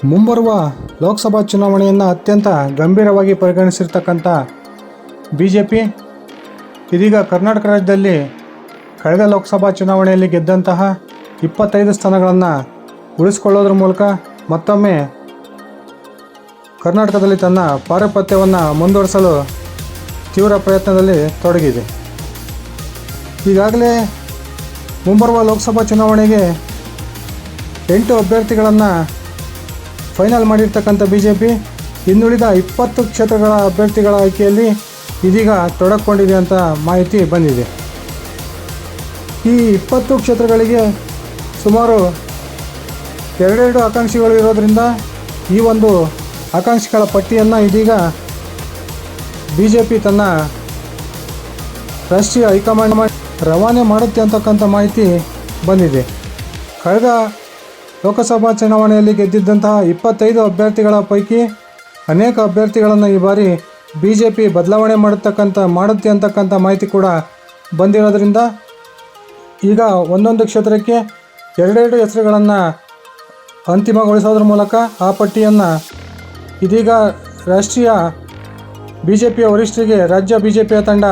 ಮುಂಬರುವ ಲೋಕಸಭಾ ಚುನಾವಣೆಯನ್ನು ಅತ್ಯಂತ ಗಂಭೀರವಾಗಿ ಪರಿಗಣಿಸಿರ್ತಕ್ಕಂಥ BJP ಇದೀಗ ಕರ್ನಾಟಕ ರಾಜ್ಯದಲ್ಲಿ ಕಳೆದ ಲೋಕಸಭಾ ಚುನಾವಣೆಯಲ್ಲಿ ಗೆದ್ದಂತಹ 25 ಸ್ಥಾನಗಳನ್ನು ಉಳಿಸಿಕೊಳ್ಳೋದ್ರ ಮೂಲಕ ಮತ್ತೊಮ್ಮೆ ಕರ್ನಾಟಕದಲ್ಲಿ ತನ್ನ ಪಾರುಪತ್ಯವನ್ನು ಮುಂದುವರಿಸಲು ತೀವ್ರ ಪ್ರಯತ್ನದಲ್ಲಿ ತೊಡಗಿದೆ. ಈಗಾಗಲೇ ಮುಂಬರುವ ಲೋಕಸಭಾ ಚುನಾವಣೆಗೆ 8 ಅಭ್ಯರ್ಥಿಗಳನ್ನು ಫೈನಲ್ ಮಾಡಿರ್ತಕ್ಕಂಥ BJP ಇನ್ನುಳಿದ 20 ಕ್ಷೇತ್ರಗಳ ಅಭ್ಯರ್ಥಿಗಳ ಆಯ್ಕೆಯಲ್ಲಿ ಇದೀಗ ತೊಡಗಿಕೊಂಡಿದೆ ಅಂತ ಮಾಹಿತಿ ಬಂದಿದೆ. ಈ 20 ಕ್ಷೇತ್ರಗಳಿಗೆ ಸುಮಾರು 2 ಆಕಾಂಕ್ಷಿಗಳು ಇರೋದರಿಂದ ಈ ಒಂದು ಆಕಾಂಕ್ಷಿಗಳ ಪಟ್ಟಿಯನ್ನು ಇದೀಗ BJP ತನ್ನ ರಾಷ್ಟ್ರೀಯ ಹೈಕಮಾಂಡ್ ರವಾನೆ ಮಾಡುತ್ತೆ ಅಂತಕ್ಕಂಥ ಮಾಹಿತಿ ಬಂದಿದೆ. ಕಳೆದ ಲೋಕಸಭಾ ಚುನಾವಣೆಯಲ್ಲಿ ಗೆದ್ದಿದ್ದಂತಹ 25 ಅಭ್ಯರ್ಥಿಗಳ ಪೈಕಿ ಅನೇಕ ಅಭ್ಯರ್ಥಿಗಳನ್ನು ಈ ಬಾರಿ BJP ಬದಲಾವಣೆ ಮಾಡುತ್ತೆ ಅಂತಕ್ಕಂಥ ಮಾಹಿತಿ ಕೂಡ ಬಂದಿರೋದ್ರಿಂದ ಈಗ ಒಂದೊಂದು ಕ್ಷೇತ್ರಕ್ಕೆ 2 ಹೆಸರುಗಳನ್ನು ಅಂತಿಮಗೊಳಿಸೋದ್ರ ಮೂಲಕ ಆ ಪಟ್ಟಿಯನ್ನು ಇದೀಗ ರಾಷ್ಟ್ರೀಯ BJPಯ ವರಿಷ್ಠರಿಗೆ ರಾಜ್ಯ BJPಯ ತಂಡ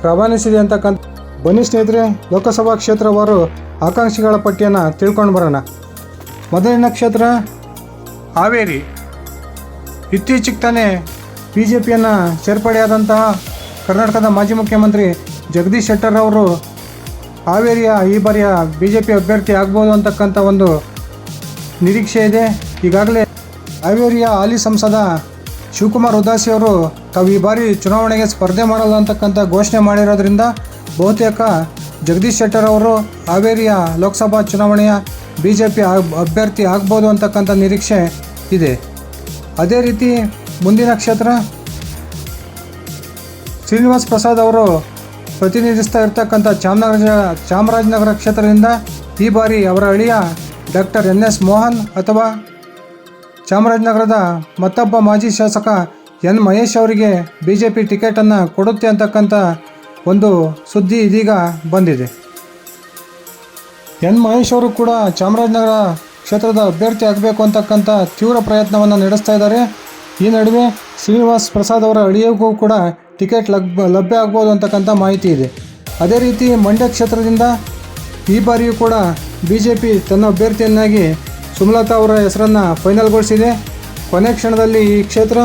ರವಾನಿಸಿದೆ ಅಂತಕ್ಕಂಥ. ಬನ್ನಿ ಸ್ನೇಹಿತರೆ, ಲೋಕಸಭಾ ಕ್ಷೇತ್ರವಾರು ಆಕಾಂಕ್ಷಿಗಳ ಪಟ್ಟಿಯನ್ನು ತಿಳ್ಕೊಂಡು ಬರೋಣ. ಮೊದಲನೇ ಕ್ಷೇತ್ರ ಹಾವೇರಿ. ಇತ್ತೀಚೆಗೆ ತಾನೇ BJPಯನ್ನು ಸೇರ್ಪಡೆಯಾದಂತಹ ಕರ್ನಾಟಕದ ಮಾಜಿ ಮುಖ್ಯಮಂತ್ರಿ ಜಗದೀಶ್ ಶೆಟ್ಟರ್ ಅವರು ಹಾವೇರಿಯ ಈ ಬಾರಿಯ BJP ಅಭ್ಯರ್ಥಿ ಆಗ್ಬೋದು ಅಂತಕ್ಕಂಥ ಒಂದು ನಿರೀಕ್ಷೆ ಇದೆ. ಈಗಾಗಲೇ ಹಾವೇರಿಯ ಹಾಲಿ ಸಂಸದ ಶಿವಕುಮಾರ್ ಉದಾಸಿ ಅವರು ತಾವು ಈ ಬಾರಿ ಚುನಾವಣೆಗೆ ಸ್ಪರ್ಧೆ ಮಾಡಲ್ಲ ಅಂತಕ್ಕಂಥ ಘೋಷಣೆ ಮಾಡಿರೋದ್ರಿಂದ ಬಹುತೇಕ ಜಗದೀಶ್ ಶೆಟ್ಟರ್ ಅವರು ಹಾವೇರಿಯ ಲೋಕಸಭಾ ಚುನಾವಣೆಯ BJP ಅಭ್ಯರ್ಥಿ ಆಗ್ಬೋದು ಅಂತಕ್ಕಂಥ ನಿರೀಕ್ಷೆ ಇದೆ. ಅದೇ ರೀತಿ ಮುಂದಿನ ಕ್ಷೇತ್ರ ಶ್ರೀನಿವಾಸ್ ಪ್ರಸಾದ್ ಅವರು ಪ್ರತಿನಿಧಿಸ್ತಾ ಇರ್ತಕ್ಕಂಥ ಚಾಮರಾಜನಗರ ಕ್ಷೇತ್ರದಿಂದ ಈ ಬಾರಿ ಅವರ ಅಳಿಯ ಡಾಕ್ಟರ್ NS ಮೋಹನ್ ಅಥವಾ ಚಾಮರಾಜನಗರದ ಮತ್ತೊಬ್ಬ ಮಾಜಿ ಶಾಸಕ N ಮಹೇಶ್ ಅವರಿಗೆ BJP ಟಿಕೆಟನ್ನು ಕೊಡುತ್ತೆ ಅಂತಕ್ಕಂಥ ಒಂದು ಸುದ್ದಿ ಇದೀಗ ಬಂದಿದೆ. N ಮಹೇಶ್ ಅವರು ಕೂಡ ಚಾಮರಾಜನಗರ ಕ್ಷೇತ್ರದ ಅಭ್ಯರ್ಥಿ ಆಗಬೇಕು ಅಂತಕ್ಕಂಥ ತೀವ್ರ ಪ್ರಯತ್ನವನ್ನು ನಡೆಸ್ತಾ ಇದ್ದಾರೆ. ಈ ನಡುವೆ ಶ್ರೀನಿವಾಸ್ ಪ್ರಸಾದ್ ಅವರ ಅಳಿಯಗೂ ಕೂಡ ಟಿಕೆಟ್ ಲಭ್ಯ ಆಗ್ಬೋದು ಅಂತಕ್ಕಂಥ ಮಾಹಿತಿ ಇದೆ. ಅದೇ ರೀತಿ ಮಂಡ್ಯ ಕ್ಷೇತ್ರದಿಂದ ಈ ಬಾರಿಯೂ ಕೂಡ BJP ತನ್ನ ಅಭ್ಯರ್ಥಿಯನ್ನಾಗಿ ಸುಮಲತಾ ಅವರ ಹೆಸರನ್ನು ಫೈನಲ್ಗೊಳಿಸಿದೆ. ಕೊನೆ ಕ್ಷಣದಲ್ಲಿ ಈ ಕ್ಷೇತ್ರ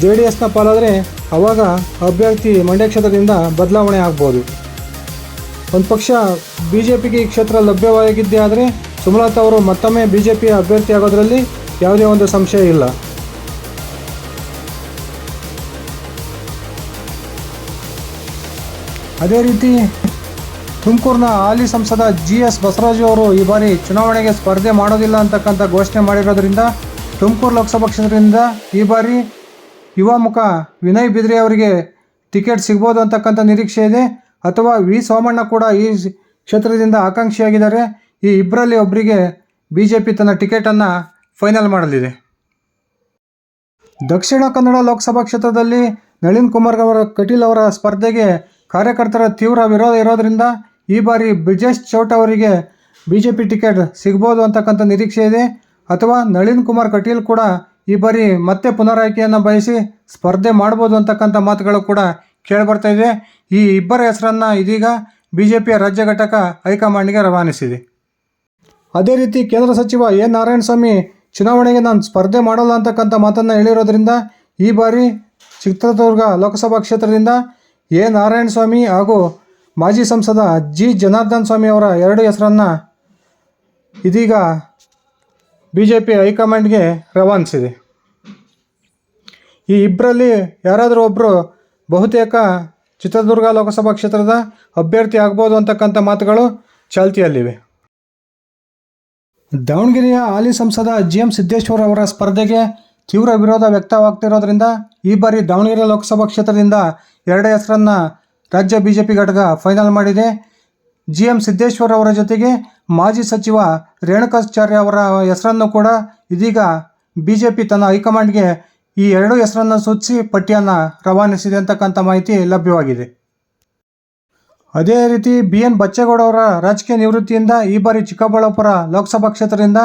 JDSನ ಪಾಲಾದರೆ ಆವಾಗ ಅಭ್ಯರ್ಥಿ ಮಂಡ್ಯ ಕ್ಷೇತ್ರದಿಂದ ಬದಲಾವಣೆ ಆಗ್ಬೋದು. ಒಂದು ಪಕ್ಷ BJPಗೆ ಈ ಕ್ಷೇತ್ರ ಲಭ್ಯವಾಗಿದ್ದೇ ಆದರೆ ಸುಮಲತಾ ಅವರು ಮತ್ತೊಮ್ಮೆ BJPಯ ಅಭ್ಯರ್ಥಿ ಆಗೋದ್ರಲ್ಲಿ ಯಾವುದೇ ಒಂದು ಸಂಶಯ ಇಲ್ಲ. ಅದೇ ರೀತಿ ತುಮಕೂರಿನ ಹಾಲಿ ಸಂಸದ GS ಬಸವರಾಜು ಅವರು ಈ ಬಾರಿ ಚುನಾವಣೆಗೆ ಸ್ಪರ್ಧೆ ಮಾಡೋದಿಲ್ಲ ಅಂತಕ್ಕಂಥ ಘೋಷಣೆ ಮಾಡಿರೋದ್ರಿಂದ ತುಮಕೂರು ಲೋಕಸಭಾ ಕ್ಷೇತ್ರದಿಂದ ಈ ಬಾರಿ ಯುವ ಮುಖ ವಿನಯ್ ಬಿದ್ರಿ ಅವರಿಗೆ ಟಿಕೆಟ್ ಸಿಗ್ಬೋದು ಅಂತಕ್ಕಂಥ ನಿರೀಕ್ಷೆ ಇದೆ. ಅಥವಾ ವಿ ಸೋಮಣ್ಣ ಕೂಡ ಈ ಕ್ಷೇತ್ರದಿಂದ ಆಕಾಂಕ್ಷಿಯಾಗಿದ್ದಾರೆ. ಈ ಇಬ್ಬರಲ್ಲಿ ಒಬ್ಬರಿಗೆ BJP ತನ್ನ ಟಿಕೆಟನ್ನು ಫೈನಲ್ ಮಾಡಲಿದೆ. ದಕ್ಷಿಣ ಕನ್ನಡ ಲೋಕಸಭಾ ಕ್ಷೇತ್ರದಲ್ಲಿ ನಳಿನ್ ಕುಮಾರ್ ಕಟೀಲ್ ಅವರ ಸ್ಪರ್ಧೆಗೆ ಕಾರ್ಯಕರ್ತರ ತೀವ್ರ ವಿರೋಧ ಇರೋದರಿಂದ ಈ ಬಾರಿ ಬ್ರಿಜೇಶ್ ಚೌಟ ಅವರಿಗೆ BJP ಟಿಕೆಟ್ ಸಿಗ್ಬೋದು ಅಂತಕ್ಕಂಥ ನಿರೀಕ್ಷೆ ಇದೆ. ಅಥವಾ ನಳಿನ್ ಕುಮಾರ್ ಕಟೀಲ್ ಕೂಡ ಈ ಬಾರಿ ಮತ್ತೆ ಪುನರಾಯ್ಕೆಯನ್ನು ಬಯಸಿ ಸ್ಪರ್ಧೆ ಮಾಡ್ಬೋದು ಅಂತಕ್ಕಂಥ ಮಾತುಗಳು ಕೂಡ ಕೇಳಿಬರ್ತಾ ಇದೆ. ಈ ಇಬ್ಬರ ಹೆಸರನ್ನು ಇದೀಗ BJPಯ ರಾಜ್ಯ ಘಟಕ ಹೈಕಮಾಂಡ್ಗೆ ರವಾನಿಸಿದೆ. ಅದೇ ರೀತಿ ಕೇಂದ್ರ ಸಚಿವ ಎನ್ ನಾರಾಯಣಸ್ವಾಮಿ ಚುನಾವಣೆಗೆ ನಾನು ಸ್ಪರ್ಧೆ ಮಾಡಲ್ಲ ಅಂತಕ್ಕಂಥ ಮಾತನ್ನು ಹೇಳಿರೋದ್ರಿಂದ ಈ ಬಾರಿ ಚಿತ್ರದುರ್ಗ ಲೋಕಸಭಾ ಕ್ಷೇತ್ರದಿಂದ ಎ ನಾರಾಯಣಸ್ವಾಮಿ ಹಾಗೂ ಮಾಜಿ ಸಂಸದ ಜಿ ಜನಾರ್ದನ್ ಸ್ವಾಮಿ ಅವರ 2 ಹೆಸರನ್ನು ಇದೀಗ BJP ಹೈಕಮಾಂಡ್ಗೆ ರವಾನಿಸಿದೆ. ಈ ಇಬ್ಬರಲ್ಲಿ ಯಾರಾದರೂ ಒಬ್ಬರು ಬಹುತೇಕ ಚಿತ್ರದುರ್ಗ ಲೋಕಸಭಾ ಕ್ಷೇತ್ರದ ಅಭ್ಯರ್ಥಿ ಆಗ್ಬೋದು ಅಂತಕ್ಕಂಥ ಮಾತುಗಳು ಚಾಲ್ತಿಯಲ್ಲಿವೆ. ದಾವಣಗೆರೆಯ ಹಾಲಿ ಸಂಸದ GM ಸಿದ್ದೇಶ್ವರ್ ಅವರ ಸ್ಪರ್ಧೆಗೆ ತೀವ್ರ ವಿರೋಧ ವ್ಯಕ್ತವಾಗ್ತಿರೋದ್ರಿಂದ ಈ ಬಾರಿ ದಾವಣಗೆರೆ ಲೋಕಸಭಾ ಕ್ಷೇತ್ರದಿಂದ 2 ಹೆಸರನ್ನು ರಾಜ್ಯ BJP ಘಟಕ ಫೈನಲ್ ಮಾಡಿದೆ. GM ಸಿದ್ದೇಶ್ವರ್ ಅವರ ಜೊತೆಗೆ ಮಾಜಿ ಸಚಿವ ರೇಣುಕಾಚಾರ್ಯ ಅವರ ಹೆಸರನ್ನು ಕೂಡ ಇದೀಗ BJP ತನ್ನ ಹೈಕಮಾಂಡ್ಗೆ ಈ 2 ಹೆಸರನ್ನು ಸೂಚಿಸಿ ಪಟ್ಟಿಯನ್ನು ರವಾನಿಸಿದೆ ಅಂತಕ್ಕಂಥ ಮಾಹಿತಿ ಲಭ್ಯವಾಗಿದೆ. ಅದೇ ರೀತಿ BN ಬಚ್ಚೇಗೌಡ ಅವರ ರಾಜಕೀಯ ನಿವೃತ್ತಿಯಿಂದ ಈ ಬಾರಿ ಚಿಕ್ಕಬಳ್ಳಾಪುರ ಲೋಕಸಭಾ ಕ್ಷೇತ್ರದಿಂದ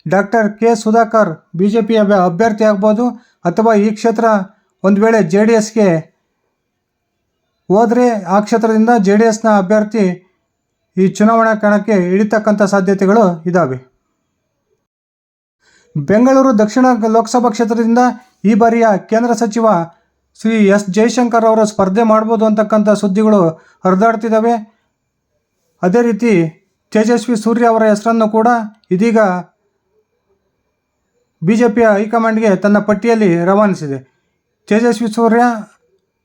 ಡಾಕ್ಟರ್ ಕೆ ಸುಧಾಕರ್ BJPಯ ಅಭ್ಯರ್ಥಿ ಆಗ್ಬೋದು, ಅಥವಾ ಈ ಕ್ಷೇತ್ರ ಒಂದು ವೇಳೆ JDSಗೆ ಹೋದರೆ ಆ ಕ್ಷೇತ್ರದಿಂದ JDSನ ಅಭ್ಯರ್ಥಿ ಈ ಚುನಾವಣಾ ಕಣಕ್ಕೆ ಇಳಿತಕ್ಕಂಥ ಸಾಧ್ಯತೆಗಳು ಇದ್ದಾವೆ. ಬೆಂಗಳೂರು ದಕ್ಷಿಣ ಲೋಕಸಭಾ ಕ್ಷೇತ್ರದಿಂದ ಈ ಬಾರಿಯ ಕೇಂದ್ರ ಸಚಿವ ಶ್ರೀ S ಜಯಶಂಕರ್ ಅವರು ಸ್ಪರ್ಧೆ ಮಾಡ್ಬೋದು ಅಂತಕ್ಕಂಥ ಸುದ್ದಿಗಳು ಹರಿದಾಡ್ತಿದ್ದಾವೆ. ಅದೇ ರೀತಿ ತೇಜಸ್ವಿ ಸೂರ್ಯ ಅವರ ಹೆಸರನ್ನು ಕೂಡ ಇದೀಗ BJPಯ ಹೈಕಮಾಂಡ್ಗೆ ತನ್ನ ಪಟ್ಟಿಯಲ್ಲಿ ರವಾನಿಸಿದೆ. ತೇಜಸ್ವಿ ಸೂರ್ಯ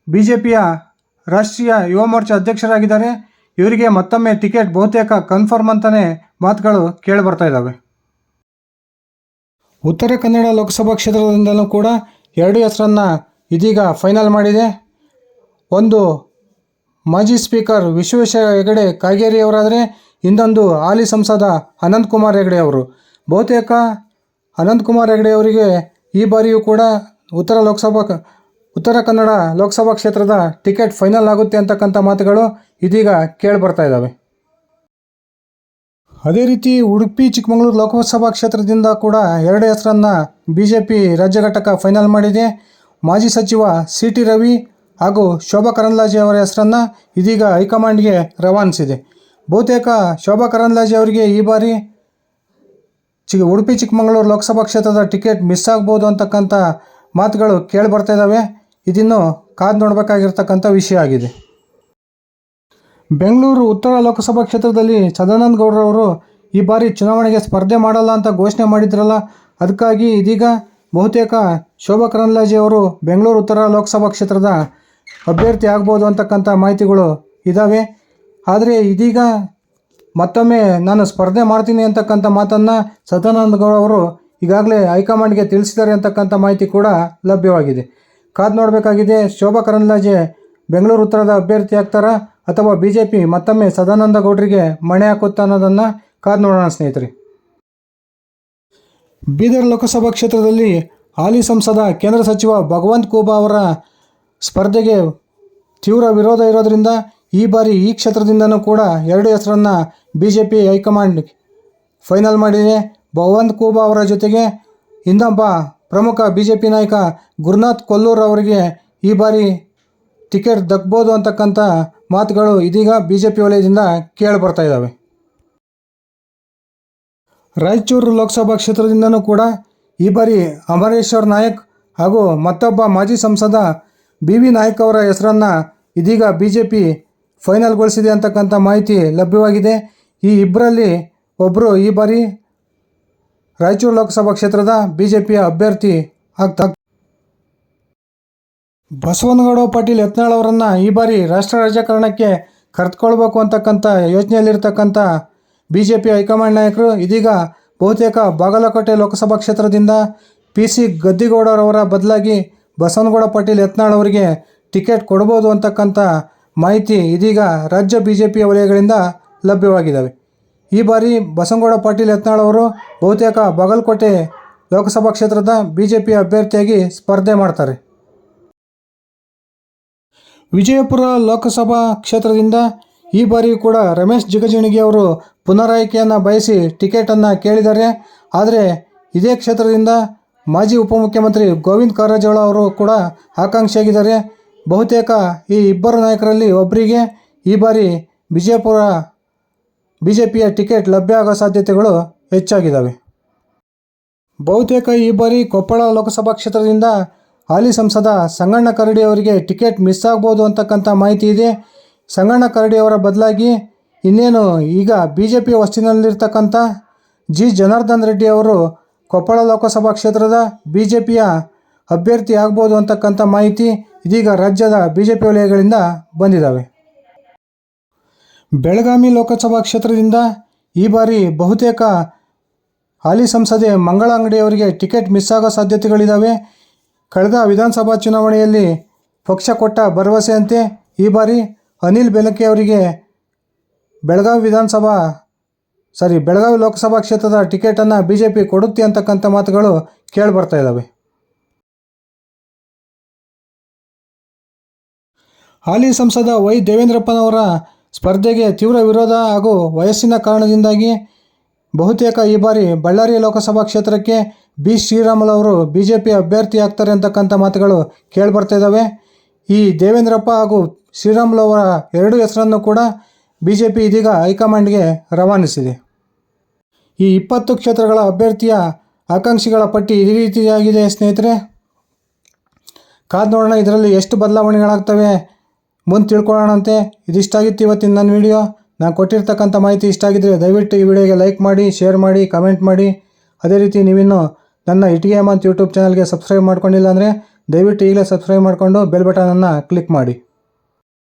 BJPಯ ರಾಷ್ಟ್ರೀಯ ಯುವ ಮೋರ್ಚಾ ಅಧ್ಯಕ್ಷರಾಗಿದ್ದಾರೆ. ಇವರಿಗೆ ಮತ್ತೊಮ್ಮೆ ಟಿಕೆಟ್ ಬಹುತೇಕ ಕನ್ಫರ್ಮ್ ಅಂತಲೇ ಮಾತುಗಳು ಕೇಳಿಬರ್ತಾ ಇದ್ದಾವೆ. ಉತ್ತರ ಕನ್ನಡ ಲೋಕಸಭಾ ಕ್ಷೇತ್ರದಿಂದಲೂ ಕೂಡ 2 ಹೆಸರನ್ನು ಇದೀಗ ಫೈನಲ್ ಮಾಡಿದೆ. ಒಂದು ಮಾಜಿ ಸ್ಪೀಕರ್ ವಿಶ್ವೇಶ್ವರ ಹೆಗಡೆ ಕಾಗೇರಿಯವರಾದರೆ, ಇನ್ನೊಂದು ಹಾಲಿ ಸಂಸದ ಅನಂತಕುಮಾರ್ ಹೆಗಡೆ ಅವರು. ಬಹುತೇಕ ಅನಂತಕುಮಾರ್ ಹೆಗಡೆ ಅವರಿಗೆ ಈ ಬಾರಿಯೂ ಕೂಡ ಉತ್ತರ ಕನ್ನಡ ಲೋಕಸಭಾ ಕ್ಷೇತ್ರದ ಟಿಕೆಟ್ ಫೈನಲ್ ಆಗುತ್ತೆ ಅಂತಕ್ಕಂಥ ಮಾತುಗಳು ಇದೀಗ ಕೇಳಿಬರ್ತಾ ಇದ್ದಾವೆ. ಅದೇ ರೀತಿ ಉಡುಪಿ ಚಿಕ್ಕಮಗಳೂರು ಲೋಕಸಭಾ ಕ್ಷೇತ್ರದಿಂದ ಕೂಡ 2 ಹೆಸರನ್ನು BJP ರಾಜ್ಯ ಘಟಕ ಫೈನಲ್ ಮಾಡಿದೆ. ಮಾಜಿ ಸಚಿವ CT ರವಿ ಹಾಗೂ ಶೋಭಾ ಕರಂದ್ಲಾಜೆ ಅವರ ಹೆಸರನ್ನು ಇದೀಗ ಹೈಕಮಾಂಡ್ಗೆ ರವಾನಿಸಿದೆ. ಬಹುತೇಕ ಶೋಭಾ ಕರಂದ್ಲಾಜೆ ಅವರಿಗೆ ಈ ಬಾರಿ ಉಡುಪಿ ಚಿಕ್ಕಮಗಳೂರು ಲೋಕಸಭಾ ಕ್ಷೇತ್ರದ ಟಿಕೆಟ್ ಮಿಸ್ ಆಗ್ಬೋದು ಅಂತಕ್ಕಂಥ ಮಾತುಗಳು ಕೇಳಿಬರ್ತಾ ಇದ್ದಾವೆ. ಇದನ್ನು ಕಾದು ನೋಡಬೇಕಾಗಿರ್ತಕ್ಕಂಥ ವಿಷಯ ಆಗಿದೆ. ಬೆಂಗಳೂರು ಉತ್ತರ ಲೋಕಸಭಾ ಕ್ಷೇತ್ರದಲ್ಲಿ ಸದಾನಂದ ಗೌಡರವರು ಈ ಬಾರಿ ಚುನಾವಣೆಗೆ ಸ್ಪರ್ಧೆ ಮಾಡಲ್ಲ ಅಂತ ಘೋಷಣೆ ಮಾಡಿದ್ರಲ್ಲ, ಅದಕ್ಕಾಗಿ ಇದೀಗ ಬಹುತೇಕ ಶೋಭಾ ಕರಂದ್ಲಾಜೆ ಅವರು ಬೆಂಗಳೂರು ಉತ್ತರ ಲೋಕಸಭಾ ಕ್ಷೇತ್ರದ ಅಭ್ಯರ್ಥಿ ಆಗ್ಬೋದು ಅಂತಕ್ಕಂಥ ಮಾಹಿತಿಗಳು ಇದ್ದಾವೆ. ಆದರೆ ಇದೀಗ ಮತ್ತೊಮ್ಮೆ ನಾನು ಸ್ಪರ್ಧೆ ಮಾಡ್ತೀನಿ ಅಂತಕ್ಕಂಥ ಮಾತನ್ನು ಸದಾನಂದ ಗೌಡ ಅವರು ಈಗಾಗಲೇ ಹೈಕಮಾಂಡ್ಗೆ ತಿಳಿಸಿದ್ದಾರೆ ಅಂತಕ್ಕಂಥ ಮಾಹಿತಿ ಕೂಡ ಲಭ್ಯವಾಗಿದೆ. ಕಾದು ನೋಡಬೇಕಾಗಿದೆ, ಶೋಭಾ ಕರಂದ್ಲಾಜೆ ಬೆಂಗಳೂರು ಉತ್ತರದ ಅಭ್ಯರ್ಥಿ ಆಗ್ತಾರಾ ಅಥವಾ BJP ಮತ್ತೊಮ್ಮೆ ಸದಾನಂದ ಗೌಡರಿಗೆ ಮಣೆ ಹಾಕುತ್ತಾ ಅನ್ನೋದನ್ನು ಕಾದು ನೋಡೋಣ ಸ್ನೇಹಿತರೆ. ಬೀದರ್ ಲೋಕಸಭಾ ಕ್ಷೇತ್ರದಲ್ಲಿ ಹಾಲಿ ಸಂಸದ ಕೇಂದ್ರ ಸಚಿವ ಭಗವಂತ ಖೂಬಾ ಅವರ ಸ್ಪರ್ಧೆಗೆ ತೀವ್ರ ವಿರೋಧ ಇರೋದರಿಂದ ಈ ಬಾರಿ ಈ ಕ್ಷೇತ್ರದಿಂದನೂ ಕೂಡ 2 ಹೆಸರನ್ನು BJP ಹೈಕಮಾಂಡ್ ಫೈನಲ್ ಮಾಡಿದೆ. ಭಗವಂತ ಖೂಬಾ ಅವರ ಜೊತೆಗೆ ಇನ್ನೊಬ್ಬ ಪ್ರಮುಖ BJP ನಾಯಕ ಗುರುನಾಥ್ ಕೊಲ್ಲೂರ್ ಅವರಿಗೆ ಈ ಬಾರಿ ಟಿಕೆಟ್ ದಕ್ಕಬಹುದು ಅಂತಕ್ಕಂಥ ಮಾತುಗಳು ಇದೀಗ BJP ವಲಯದಿಂದ ಕೇಳಿಬರ್ತಾ ಇದ್ದಾವೆ. ರಾಯಚೂರು ಲೋಕಸಭಾ ಕ್ಷೇತ್ರದಿಂದನೂ ಕೂಡ ಈ ಬಾರಿ ಅಮರೇಶ್ವರ್ ನಾಯಕ್ ಹಾಗೂ ಮತ್ತೊಬ್ಬ ಮಾಜಿ ಸಂಸದ BV ನಾಯಕ್ ಅವರ ಹೆಸರನ್ನು ಇದೀಗ BJP ಫೈನಲ್ಗೊಳಿಸಿದೆ ಅಂತಕ್ಕಂಥ ಮಾಹಿತಿ ಲಭ್ಯವಾಗಿದೆ. ಈ ಇಬ್ಬರಲ್ಲಿ ಒಬ್ಬರು ಈ ಬಾರಿ ರಾಯಚೂರು ಲೋಕಸಭಾ ಕ್ಷೇತ್ರದ BJPಯ ಅಭ್ಯರ್ಥಿ ಆಗ್ತಾರೆ. ಬಸವನಗೌಡ ಪಾಟೀಲ್ ಯತ್ನಾಳ್ ಅವರನ್ನು ಈ ಬಾರಿ ರಾಷ್ಟ್ರ ರಾಜಕಾರಣಕ್ಕೆ ಕರೆದುಕೊಳ್ಬೇಕು ಅಂತಕ್ಕಂಥ ಯೋಚನೆಯಲ್ಲಿರ್ತಕ್ಕಂಥ BJP ಹೈಕಮಾಂಡ್ ನಾಯಕರು ಇದೀಗ ಬಹುತೇಕ ಬಾಗಲಕೋಟೆ ಲೋಕಸಭಾ ಕ್ಷೇತ್ರದಿಂದ PC ಗದ್ದಿಗೌಡರವರ ಬದಲಾಗಿ ಬಸವನಗೌಡ ಪಾಟೀಲ್ ಯತ್ನಾಳ್ ಅವರಿಗೆ ಟಿಕೆಟ್ ಕೊಡ್ಬೋದು ಅಂತಕ್ಕಂಥ ಮಾಹಿತಿ ಇದೀಗ ರಾಜ್ಯ BJP ವಲಯಗಳಿಂದ ಲಭ್ಯವಾಗಿದ್ದಾವೆ. ಈ ಬಾರಿ ಬಸವನಗೌಡ ಪಾಟೀಲ್ ಯತ್ನಾಳ್ ಅವರು ಬಹುತೇಕ ಬಾಗಲಕೋಟೆ ಲೋಕಸಭಾ ಕ್ಷೇತ್ರದ BJP ಅಭ್ಯರ್ಥಿಯಾಗಿ ಸ್ಪರ್ಧೆ ಮಾಡ್ತಾರೆ. ವಿಜಯಪುರ ಲೋಕಸಭಾ ಕ್ಷೇತ್ರದಿಂದ ಈ ಬಾರಿಯೂ ಕೂಡ ರಮೇಶ್ ಜಿಗಜಿಣಗಿ ಅವರು ಪುನರಾಯ್ಕೆಯನ್ನು ಬಯಸಿ ಟಿಕೆಟನ್ನು ಕೇಳಿದ್ದಾರೆ. ಆದರೆ ಇದೇ ಕ್ಷೇತ್ರದಿಂದ ಮಾಜಿ ಉಪಮುಖ್ಯಮಂತ್ರಿ ಗೋವಿಂದ ಕಾರಜೋಳ ಅವರು ಕೂಡ ಆಕಾಂಕ್ಷಿಯಾಗಿದ್ದಾರೆ. ಬಹುತೇಕ ಈ ಇಬ್ಬರು ನಾಯಕರಲ್ಲಿ ಒಬ್ಬರಿಗೆ ಈ ಬಾರಿ BJPಯ ಟಿಕೆಟ್ ಲಭ್ಯ ಆಗೋ ಸಾಧ್ಯತೆಗಳು ಹೆಚ್ಚಾಗಿದ್ದಾವೆ. ಬಹುತೇಕ ಈ ಬಾರಿ ಕೊಪ್ಪಳ ಲೋಕಸಭಾ ಕ್ಷೇತ್ರದಿಂದ ಹಾಲಿ ಸಂಸದ ಸಂಗಣ್ಣ ಕರಡಿ ಅವರಿಗೆ ಟಿಕೆಟ್ ಮಿಸ್ ಆಗ್ಬೋದು ಅಂತಕ್ಕಂಥ ಮಾಹಿತಿ ಇದೆ. ಸಂಗಣ್ಣ ಕರಡಿ ಅವರ ಬದಲಾಗಿ ಇನ್ನೇನು ಈಗ BJP ಹೊಸ್ತಿನಲ್ಲಿರ್ತಕ್ಕಂಥ G ಜನಾರ್ದನ್ ರೆಡ್ಡಿ ಅವರು ಕೊಪ್ಪಳ ಲೋಕಸಭಾ ಕ್ಷೇತ್ರದ BJPಯ ಅಭ್ಯರ್ಥಿ ಆಗ್ಬೋದು ಅಂತಕ್ಕಂಥ ಮಾಹಿತಿ ಇದೀಗ ರಾಜ್ಯದ BJP ವಲಯಗಳಿಂದ ಬಂದಿದ್ದಾವೆ. ಬೆಳಗಾವಿ ಲೋಕಸಭಾ ಕ್ಷೇತ್ರದಿಂದ ಈ ಬಾರಿ ಬಹುತೇಕ ಹಾಲಿ ಸಂಸದೆ ಮಂಗಳ ಅಂಗಡಿಯವರಿಗೆ ಟಿಕೆಟ್ ಮಿಸ್ ಆಗೋ ಸಾಧ್ಯತೆಗಳಿದ್ದಾವೆ. ಕಳೆದ ವಿಧಾನಸಭಾ ಚುನಾವಣೆಯಲ್ಲಿ ಪಕ್ಷ ಕೊಟ್ಟ ಭರವಸೆಯಂತೆ ಈ ಬಾರಿ ಅನಿಲ್ ಬೆನಕೆ ಅವರಿಗೆ ಬೆಳಗಾವಿ ಲೋಕಸಭಾ ಕ್ಷೇತ್ರದ ಟಿಕೆಟನ್ನು BJP ಕೊಡುತ್ತೆ ಅಂತಕ್ಕಂಥ ಮಾತುಗಳು ಕೇಳಿಬರ್ತಾ ಇದ್ದಾವೆ. ಹಾಲಿ ಸಂಸದ Y ದೇವೇಂದ್ರಪ್ಪನವರ ಸ್ಪರ್ಧೆಗೆ ತೀವ್ರ ವಿರೋಧ ಹಾಗೂ ವಯಸ್ಸಿನ ಕಾರಣದಿಂದಾಗಿ ಬಹುತೇಕ ಈ ಬಾರಿ ಬಳ್ಳಾರಿ ಲೋಕಸಭಾ ಕ್ಷೇತ್ರಕ್ಕೆ ಬಿ ಶ್ರೀರಾಮುಲು ಅವರು BJP ಅಭ್ಯರ್ಥಿ ಆಗ್ತಾರೆ ಅಂತಕ್ಕಂಥ ಮಾತುಗಳು ಕೇಳಿಬರ್ತಾ ಇದ್ದಾವೆ. ಈ ದೇವೇಂದ್ರಪ್ಪ ಹಾಗೂ ಶ್ರೀರಾಮುಲು ಅವರ ಎರಡು ಹೆಸರನ್ನು ಕೂಡ BJP ಇದೀಗ ಹೈಕಮಾಂಡ್ಗೆ ರವಾನಿಸಿದೆ. ಈ 20 ಕ್ಷೇತ್ರಗಳ ಅಭ್ಯರ್ಥಿಯ ಆಕಾಂಕ್ಷಿಗಳ ಪಟ್ಟಿ ಈ ರೀತಿಯಾಗಿದೆ ಸ್ನೇಹಿತರೆ. ಕಾದು ನೋಡೋಣ ಇದರಲ್ಲಿ ಎಷ್ಟು ಬದಲಾವಣೆಗಳಾಗ್ತವೆ ಮುಂದೆ ತಿಳ್ಕೊಳ್ಳೋಣಂತೆ. ಇದಿಷ್ಟಾಗಿತ್ತು ಇವತ್ತಿನ ನನ್ನ ವಿಡಿಯೋ. ನಾನು ಕೊಟ್ಟಿರ್ತಕ್ಕಂಥ ಮಾಹಿತಿ ಇಷ್ಟ ಆಗಿದ್ದರೆ ದಯವಿಟ್ಟು ಈ ವಿಡಿಯೋಗೆ ಲೈಕ್ ಮಾಡಿ, ಶೇರ್ ಮಾಡಿ, ಕಮೆಂಟ್ ಮಾಡಿ. ಅದೇ ರೀತಿ ನೀವಿನ್ನೂ ನನ್ನ ಇಟಿಗೆ ಹೇಮಂತ್ ಯೂಟ್ಯೂಬ್ ಚಾನಲ್ಗೆ ಸಬ್ಸ್ಕ್ರೈಬ್ ಮಾಡ್ಕೊಂಡಿಲ್ಲ ಅಂದರೆ ದಯವಿಟ್ಟು ಈಗಲೇ ಸಬ್ಸ್ಕ್ರೈಬ್ ಮಾಡಿಕೊಂಡು ಬೆಲ್ ಬಟನನ್ನು ಕ್ಲಿಕ್ ಮಾಡಿ.